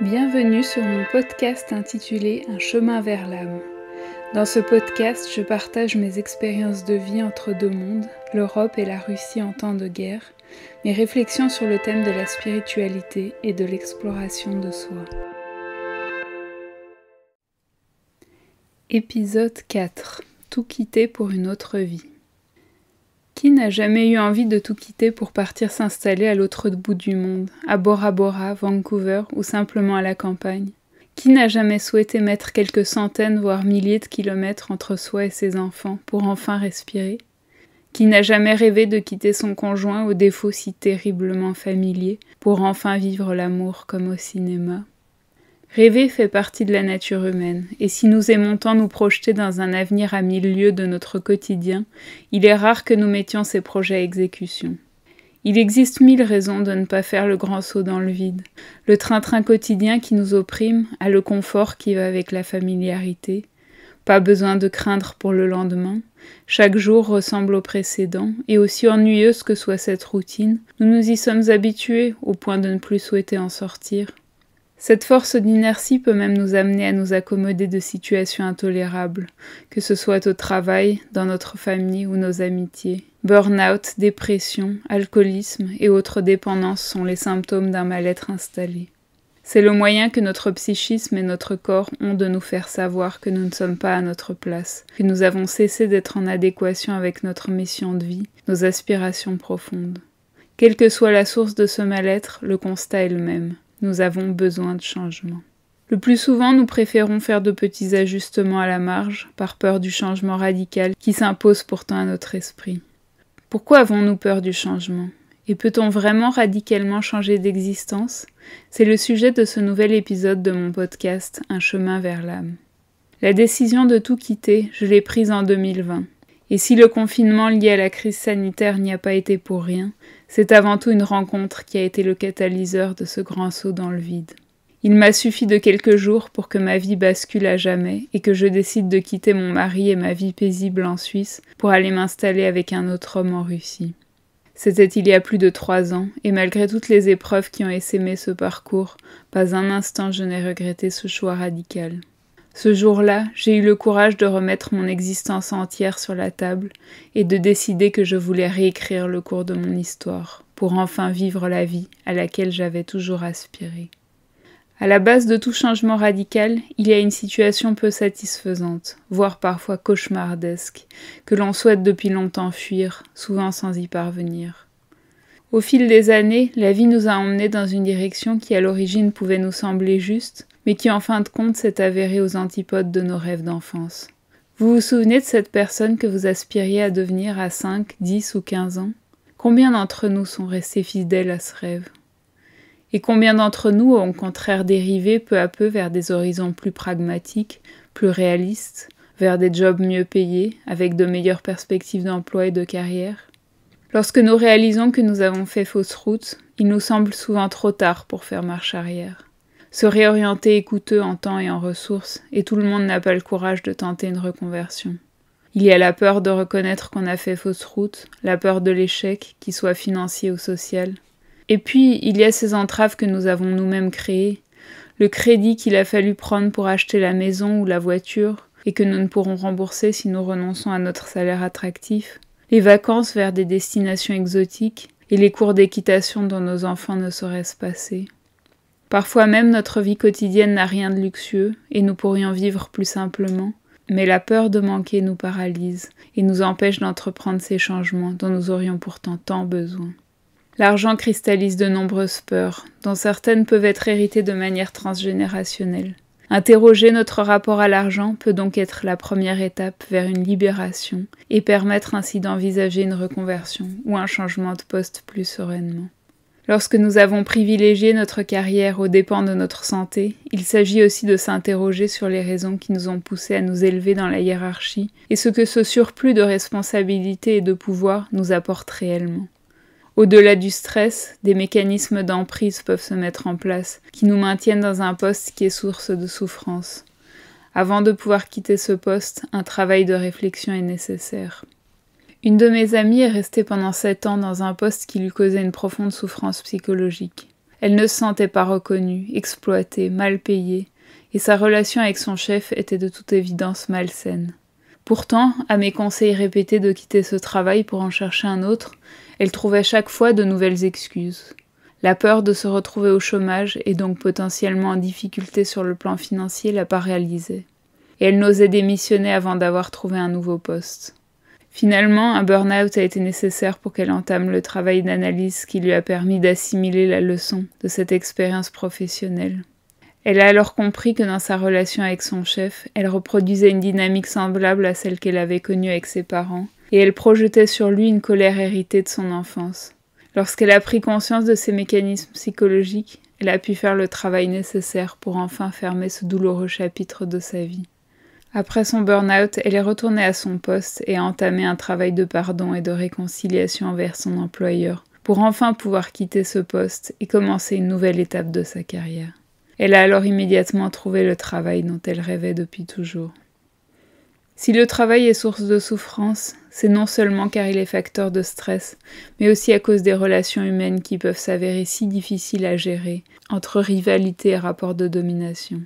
Bienvenue sur mon podcast intitulé Un chemin vers l'âme. Dans ce podcast, je partage mes expériences de vie entre deux mondes, l'Europe et la Russie en temps de guerre, mes réflexions sur le thème de la spiritualité et de l'exploration de soi. Épisode 4. Tout quitter pour une autre vie. Qui n'a jamais eu envie de tout quitter pour partir s'installer à l'autre bout du monde, à Bora Bora, Vancouver ou simplement à la campagne? Qui n'a jamais souhaité mettre quelques centaines voire milliers de kilomètres entre soi et ses enfants pour enfin respirer? Qui n'a jamais rêvé de quitter son conjoint aux défauts si terriblement familiers pour enfin vivre l'amour comme au cinéma? Rêver fait partie de la nature humaine, et si nous aimons tant nous projeter dans un avenir à 1000 lieues de notre quotidien, il est rare que nous mettions ces projets à exécution. Il existe 1000 raisons de ne pas faire le grand saut dans le vide. Le train-train quotidien qui nous opprime a le confort qui va avec la familiarité. Pas besoin de craindre pour le lendemain. Chaque jour ressemble au précédent, et aussi ennuyeuse que soit cette routine, nous nous y sommes habitués au point de ne plus souhaiter en sortir. Cette force d'inertie peut même nous amener à nous accommoder de situations intolérables, que ce soit au travail, dans notre famille ou nos amitiés. Burn-out, dépression, alcoolisme et autres dépendances sont les symptômes d'un mal-être installé. C'est le moyen que notre psychisme et notre corps ont de nous faire savoir que nous ne sommes pas à notre place, que nous avons cessé d'être en adéquation avec notre mission de vie, nos aspirations profondes. Quelle que soit la source de ce mal-être, le constat est le même. Nous avons besoin de changement. Le plus souvent, nous préférons faire de petits ajustements à la marge, par peur du changement radical qui s'impose pourtant à notre esprit. Pourquoi avons-nous peur du changement? Et peut-on vraiment radicalement changer d'existence? C'est le sujet de ce nouvel épisode de mon podcast, Un chemin vers l'âme. La décision de tout quitter, je l'ai prise en 2020. Et si le confinement lié à la crise sanitaire n'y a pas été pour rien, c'est avant tout une rencontre qui a été le catalyseur de ce grand saut dans le vide. Il m'a suffi de quelques jours pour que ma vie bascule à jamais et que je décide de quitter mon mari et ma vie paisible en Suisse pour aller m'installer avec un autre homme en Russie. C'était il y a plus de 3 ans, et malgré toutes les épreuves qui ont essaimé ce parcours, pas un instant je n'ai regretté ce choix radical. Ce jour-là, j'ai eu le courage de remettre mon existence entière sur la table et de décider que je voulais réécrire le cours de mon histoire pour enfin vivre la vie à laquelle j'avais toujours aspiré. À la base de tout changement radical, il y a une situation peu satisfaisante, voire parfois cauchemardesque, que l'on souhaite depuis longtemps fuir, souvent sans y parvenir. Au fil des années, la vie nous a emmenés dans une direction qui à l'origine pouvait nous sembler juste, mais qui en fin de compte s'est avérée aux antipodes de nos rêves d'enfance. Vous vous souvenez de cette personne que vous aspiriez à devenir à 5, 10 ou 15 ans? Combien d'entre nous sont restés fidèles à ce rêve? Et combien d'entre nous ont au contraire dérivé peu à peu vers des horizons plus pragmatiques, plus réalistes, vers des jobs mieux payés, avec de meilleures perspectives d'emploi et de carrière? Lorsque nous réalisons que nous avons fait fausse route, il nous semble souvent trop tard pour faire marche arrière. Se réorienter est coûteux en temps et en ressources, et tout le monde n'a pas le courage de tenter une reconversion. Il y a la peur de reconnaître qu'on a fait fausse route, la peur de l'échec, qu'il soit financier ou social. Et puis, il y a ces entraves que nous avons nous-mêmes créées, le crédit qu'il a fallu prendre pour acheter la maison ou la voiture, et que nous ne pourrons rembourser si nous renonçons à notre salaire attractif, les vacances vers des destinations exotiques, et les cours d'équitation dont nos enfants ne sauraient se passer. Parfois même notre vie quotidienne n'a rien de luxueux et nous pourrions vivre plus simplement, mais la peur de manquer nous paralyse et nous empêche d'entreprendre ces changements dont nous aurions pourtant tant besoin. L'argent cristallise de nombreuses peurs, dont certaines peuvent être héritées de manière transgénérationnelle. Interroger notre rapport à l'argent peut donc être la première étape vers une libération et permettre ainsi d'envisager une reconversion ou un changement de poste plus sereinement. Lorsque nous avons privilégié notre carrière aux dépens de notre santé, il s'agit aussi de s'interroger sur les raisons qui nous ont poussés à nous élever dans la hiérarchie et ce que ce surplus de responsabilité et de pouvoir nous apporte réellement. Au-delà du stress, des mécanismes d'emprise peuvent se mettre en place, qui nous maintiennent dans un poste qui est source de souffrance. Avant de pouvoir quitter ce poste, un travail de réflexion est nécessaire. Une de mes amies est restée pendant 7 ans dans un poste qui lui causait une profonde souffrance psychologique. Elle ne se sentait pas reconnue, exploitée, mal payée, et sa relation avec son chef était de toute évidence malsaine. Pourtant, à mes conseils répétés de quitter ce travail pour en chercher un autre, elle trouvait chaque fois de nouvelles excuses. La peur de se retrouver au chômage et donc potentiellement en difficulté sur le plan financier l'a paralysée. Et elle n'osait démissionner avant d'avoir trouvé un nouveau poste. Finalement, un burn-out a été nécessaire pour qu'elle entame le travail d'analyse qui lui a permis d'assimiler la leçon de cette expérience professionnelle. Elle a alors compris que dans sa relation avec son chef, elle reproduisait une dynamique semblable à celle qu'elle avait connue avec ses parents, et elle projetait sur lui une colère héritée de son enfance. Lorsqu'elle a pris conscience de ces mécanismes psychologiques, elle a pu faire le travail nécessaire pour enfin fermer ce douloureux chapitre de sa vie. Après son burn-out, elle est retournée à son poste et a entamé un travail de pardon et de réconciliation envers son employeur, pour enfin pouvoir quitter ce poste et commencer une nouvelle étape de sa carrière. Elle a alors immédiatement trouvé le travail dont elle rêvait depuis toujours. Si le travail est source de souffrance, c'est non seulement car il est facteur de stress, mais aussi à cause des relations humaines qui peuvent s'avérer si difficiles à gérer, entre rivalité et rapports de domination.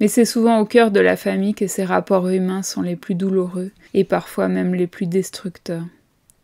Mais c'est souvent au cœur de la famille que ces rapports humains sont les plus douloureux et parfois même les plus destructeurs.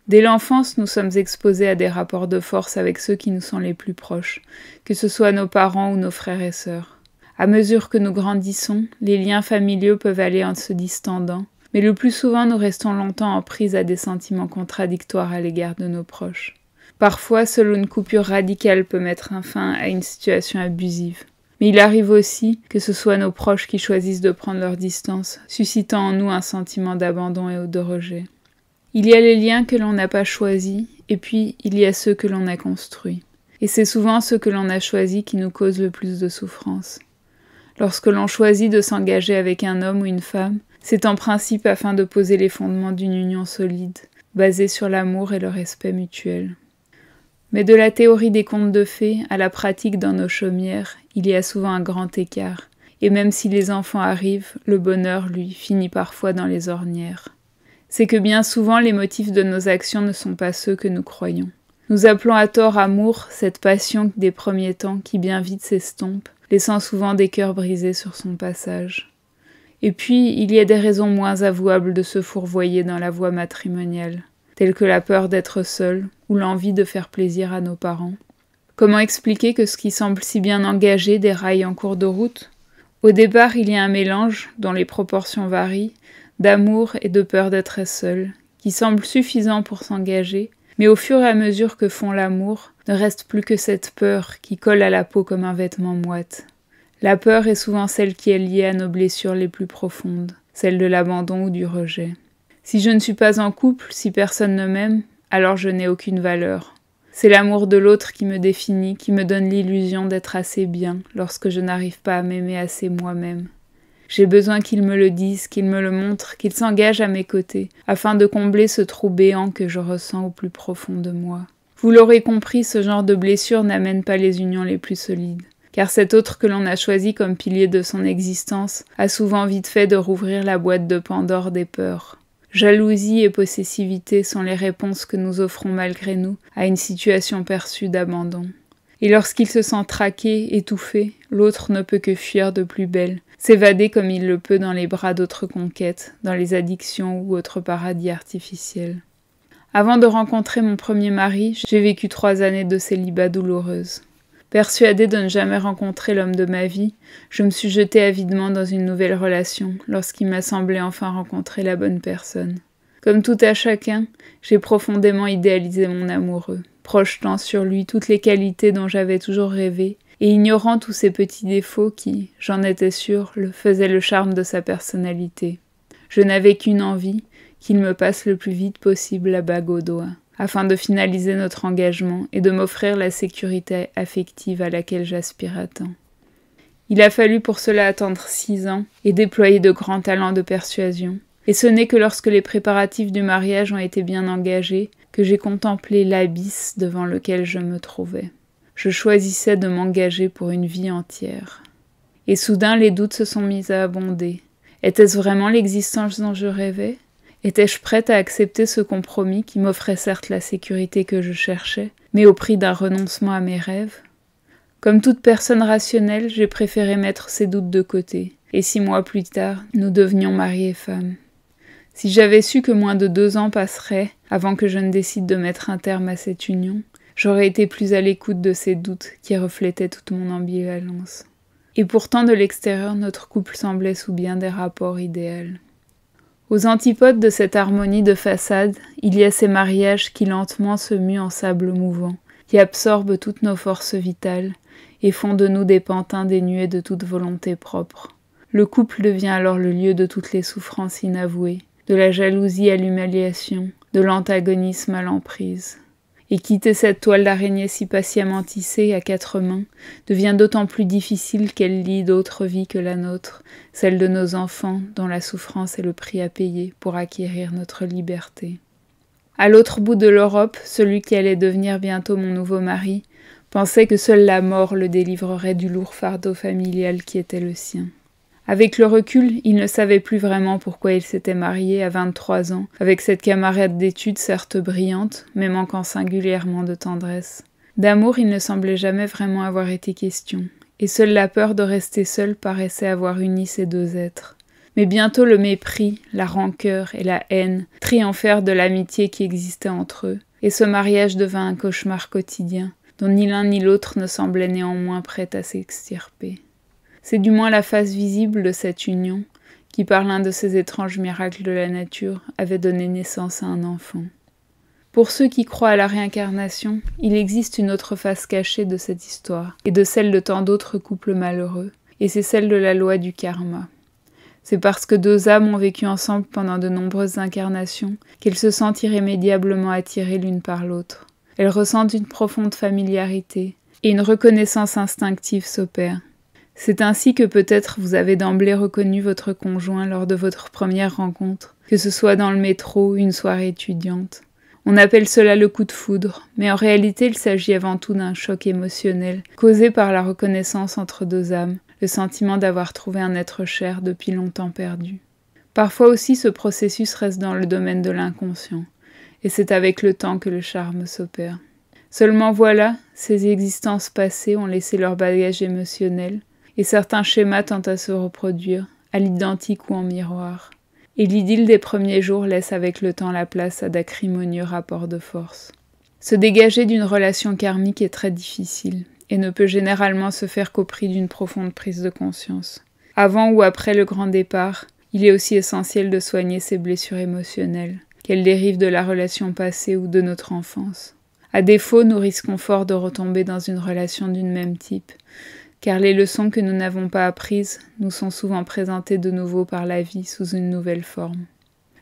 Dès l'enfance, nous sommes exposés à des rapports de force avec ceux qui nous sont les plus proches, que ce soit nos parents ou nos frères et sœurs. À mesure que nous grandissons, les liens familiaux peuvent aller en se distendant, mais le plus souvent nous restons longtemps en prise à des sentiments contradictoires à l'égard de nos proches. Parfois, seule une coupure radicale peut mettre un fin à une situation abusive. Mais il arrive aussi que ce soit nos proches qui choisissent de prendre leur distance, suscitant en nous un sentiment d'abandon et de rejet. Il y a les liens que l'on n'a pas choisis, et puis il y a ceux que l'on a construits. Et c'est souvent ceux que l'on a choisis qui nous causent le plus de souffrance. Lorsque l'on choisit de s'engager avec un homme ou une femme, c'est en principe afin de poser les fondements d'une union solide, basée sur l'amour et le respect mutuel. Mais de la théorie des contes de fées à la pratique dans nos chaumières, il y a souvent un grand écart, et même si les enfants arrivent, le bonheur, lui, finit parfois dans les ornières. C'est que bien souvent les motifs de nos actions ne sont pas ceux que nous croyons. Nous appelons à tort amour cette passion des premiers temps qui bien vite s'estompe, laissant souvent des cœurs brisés sur son passage. Et puis, il y a des raisons moins avouables de se fourvoyer dans la voie matrimoniale, telles que la peur d'être seul ou l'envie de faire plaisir à nos parents. Comment expliquer que ce qui semble si bien engagé déraille en cours de route ? Au départ, il y a un mélange, dont les proportions varient, d'amour et de peur d'être seul, qui semble suffisant pour s'engager, mais au fur et à mesure que font l'amour, ne reste plus que cette peur qui colle à la peau comme un vêtement moite. La peur est souvent celle qui est liée à nos blessures les plus profondes, celle de l'abandon ou du rejet. Si je ne suis pas en couple, si personne ne m'aime, alors je n'ai aucune valeur. C'est l'amour de l'autre qui me définit, qui me donne l'illusion d'être assez bien lorsque je n'arrive pas à m'aimer assez moi-même. J'ai besoin qu'il me le dise, qu'il me le montre, qu'il s'engage à mes côtés, afin de combler ce trou béant que je ressens au plus profond de moi. Vous l'aurez compris, ce genre de blessure n'amène pas les unions les plus solides, car cet autre que l'on a choisi comme pilier de son existence a souvent vite fait de rouvrir la boîte de Pandore des peurs. Jalousie et possessivité sont les réponses que nous offrons malgré nous à une situation perçue d'abandon. Et lorsqu'il se sent traqué, étouffé, l'autre ne peut que fuir de plus belle, s'évader comme il le peut dans les bras d'autres conquêtes, dans les addictions ou autres paradis artificiels. Avant de rencontrer mon premier mari, j'ai vécu 3 années de célibat douloureuse. Persuadée de ne jamais rencontrer l'homme de ma vie, je me suis jetée avidement dans une nouvelle relation lorsqu'il m'a semblé enfin rencontrer la bonne personne. Comme tout à chacun, j'ai profondément idéalisé mon amoureux, projetant sur lui toutes les qualités dont j'avais toujours rêvé et ignorant tous ces petits défauts qui, j'en étais sûre, faisaient le charme de sa personnalité. Je n'avais qu'une envie, qu'il me passe le plus vite possible la bague au doigt, afin de finaliser notre engagement et de m'offrir la sécurité affective à laquelle j'aspirais tant. Il a fallu pour cela attendre 6 ans et déployer de grands talents de persuasion. Et ce n'est que lorsque les préparatifs du mariage ont été bien engagés que j'ai contemplé l'abysse devant lequel je me trouvais. Je choisissais de m'engager pour une vie entière. Et soudain, les doutes se sont mis à abonder. Était-ce vraiment l'existence dont je rêvais ? Étais-je prête à accepter ce compromis qui m'offrait certes la sécurité que je cherchais, mais au prix d'un renoncement à mes rêves ? Comme toute personne rationnelle, j'ai préféré mettre ces doutes de côté. Et 6 mois plus tard, nous devenions mari et femme. Si j'avais su que moins de 2 ans passeraient avant que je ne décide de mettre un terme à cette union, j'aurais été plus à l'écoute de ces doutes qui reflétaient toute mon ambivalence. Et pourtant, de l'extérieur, notre couple semblait sous bien des rapports idéaux. Aux antipodes de cette harmonie de façade, il y a ces mariages qui lentement se muent en sable mouvant, qui absorbent toutes nos forces vitales et font de nous des pantins dénués de toute volonté propre. Le couple devient alors le lieu de toutes les souffrances inavouées, de la jalousie à l'humiliation, de l'antagonisme à l'emprise. Et quitter cette toile d'araignée si patiemment tissée à 4 mains devient d'autant plus difficile qu'elle lie d'autres vies que la nôtre, celle de nos enfants dont la souffrance est le prix à payer pour acquérir notre liberté. À l'autre bout de l'Europe, celui qui allait devenir bientôt mon nouveau mari pensait que seule la mort le délivrerait du lourd fardeau familial qui était le sien. Avec le recul, il ne savait plus vraiment pourquoi il s'était marié à 23 ans, avec cette camarade d'études certes brillante, mais manquant singulièrement de tendresse. D'amour, il ne semblait jamais vraiment avoir été question, et seule la peur de rester seul paraissait avoir uni ces 2 êtres. Mais bientôt le mépris, la rancœur et la haine triomphèrent de l'amitié qui existait entre eux, et ce mariage devint un cauchemar quotidien, dont ni l'un ni l'autre ne semblait néanmoins prêt à s'extirper. C'est du moins la face visible de cette union qui, par l'un de ces étranges miracles de la nature, avait donné naissance à un enfant. Pour ceux qui croient à la réincarnation, il existe une autre face cachée de cette histoire, et de celle de tant d'autres couples malheureux, et c'est celle de la loi du karma. C'est parce que 2 âmes ont vécu ensemble pendant de nombreuses incarnations qu'elles se sentent irrémédiablement attirées l'une par l'autre. Elles ressentent une profonde familiarité, et une reconnaissance instinctive s'opère. C'est ainsi que peut-être vous avez d'emblée reconnu votre conjoint lors de votre première rencontre, que ce soit dans le métro ou une soirée étudiante. On appelle cela le coup de foudre, mais en réalité il s'agit avant tout d'un choc émotionnel, causé par la reconnaissance entre 2 âmes, le sentiment d'avoir trouvé un être cher depuis longtemps perdu. Parfois aussi ce processus reste dans le domaine de l'inconscient, et c'est avec le temps que le charme s'opère. Seulement voilà, ces existences passées ont laissé leur bagage émotionnel, et certains schémas tentent à se reproduire, à l'identique ou en miroir. Et l'idylle des premiers jours laisse avec le temps la place à d'acrimonieux rapports de force. Se dégager d'une relation karmique est très difficile, et ne peut généralement se faire qu'au prix d'une profonde prise de conscience. Avant ou après le grand départ, il est aussi essentiel de soigner ces blessures émotionnelles, qu'elles dérivent de la relation passée ou de notre enfance. À défaut, nous risquons fort de retomber dans une relation d'une même type, car les leçons que nous n'avons pas apprises nous sont souvent présentées de nouveau par la vie sous une nouvelle forme.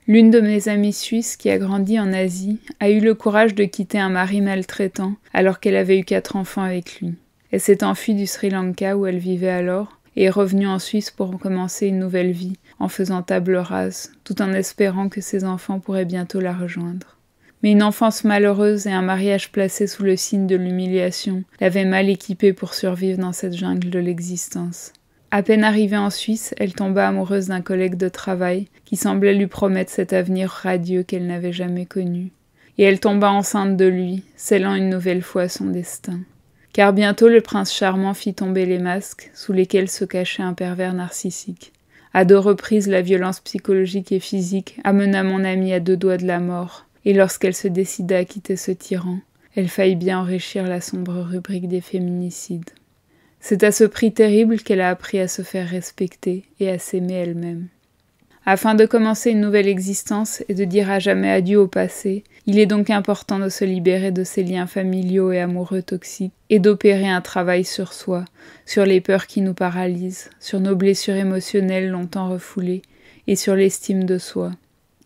L'une de mes amies suisses qui a grandi en Asie a eu le courage de quitter un mari maltraitant alors qu'elle avait eu 4 enfants avec lui. Elle s'est enfuie du Sri Lanka où elle vivait alors et est revenue en Suisse pour commencer une nouvelle vie en faisant table rase, tout en espérant que ses enfants pourraient bientôt la rejoindre. Mais une enfance malheureuse et un mariage placé sous le signe de l'humiliation l'avaient mal équipée pour survivre dans cette jungle de l'existence. À peine arrivée en Suisse, elle tomba amoureuse d'un collègue de travail qui semblait lui promettre cet avenir radieux qu'elle n'avait jamais connu. Et elle tomba enceinte de lui, scellant une nouvelle fois son destin. Car bientôt le prince charmant fit tomber les masques sous lesquels se cachait un pervers narcissique. À 2 reprises, la violence psychologique et physique amena mon amie à 2 doigts de la mort. Et lorsqu'elle se décida à quitter ce tyran, elle faillit bien enrichir la sombre rubrique des féminicides. C'est à ce prix terrible qu'elle a appris à se faire respecter et à s'aimer elle-même. Afin de commencer une nouvelle existence et de dire à jamais adieu au passé, il est donc important de se libérer de ces liens familiaux et amoureux toxiques et d'opérer un travail sur soi, sur les peurs qui nous paralysent, sur nos blessures émotionnelles longtemps refoulées et sur l'estime de soi.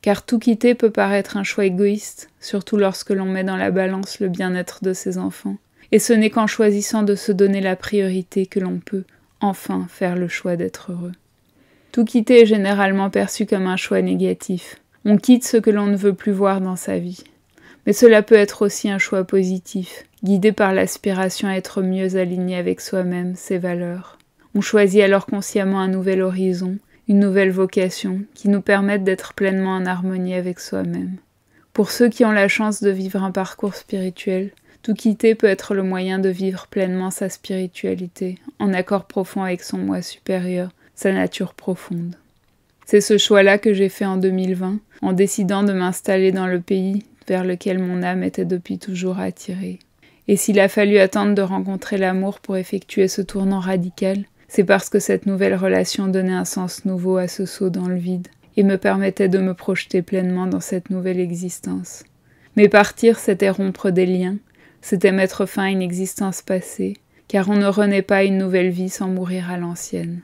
Car tout quitter peut paraître un choix égoïste, surtout lorsque l'on met dans la balance le bien-être de ses enfants. Et ce n'est qu'en choisissant de se donner la priorité que l'on peut, enfin, faire le choix d'être heureux. Tout quitter est généralement perçu comme un choix négatif. On quitte ce que l'on ne veut plus voir dans sa vie. Mais cela peut être aussi un choix positif, guidé par l'aspiration à être mieux aligné avec soi-même, ses valeurs. On choisit alors consciemment un nouvel horizon, une nouvelle vocation qui nous permettent d'être pleinement en harmonie avec soi-même. Pour ceux qui ont la chance de vivre un parcours spirituel, Tout quitter peut être le moyen de vivre pleinement sa spiritualité, en accord profond avec son moi supérieur, sa nature profonde. C'est ce choix-là que j'ai fait en 2020, en décidant de m'installer dans le pays vers lequel mon âme était depuis toujours attirée. Et s'il a fallu attendre de rencontrer l'amour pour effectuer ce tournant radical, c'est parce que cette nouvelle relation donnait un sens nouveau à ce saut dans le vide et me permettait de me projeter pleinement dans cette nouvelle existence. Mais partir, c'était rompre des liens, c'était mettre fin à une existence passée, car on ne renaît pas une nouvelle vie sans mourir à l'ancienne.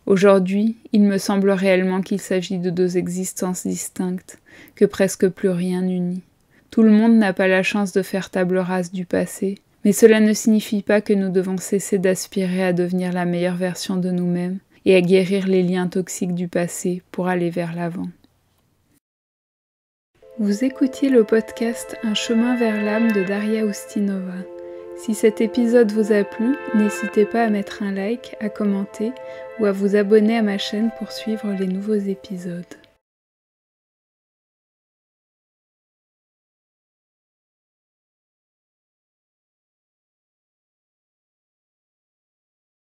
Aujourd'hui, il me semble réellement qu'il s'agit de deux existences distinctes, que presque plus rien n'unit. Tout le monde n'a pas la chance de faire table rase du passé, mais cela ne signifie pas que nous devons cesser d'aspirer à devenir la meilleure version de nous-mêmes et à guérir les liens toxiques du passé pour aller vers l'avant. Vous écoutiez le podcast Un chemin vers l'âme de Daria Ustinova. Si cet épisode vous a plu, n'hésitez pas à mettre un like, à commenter ou à vous abonner à ma chaîne pour suivre les nouveaux épisodes.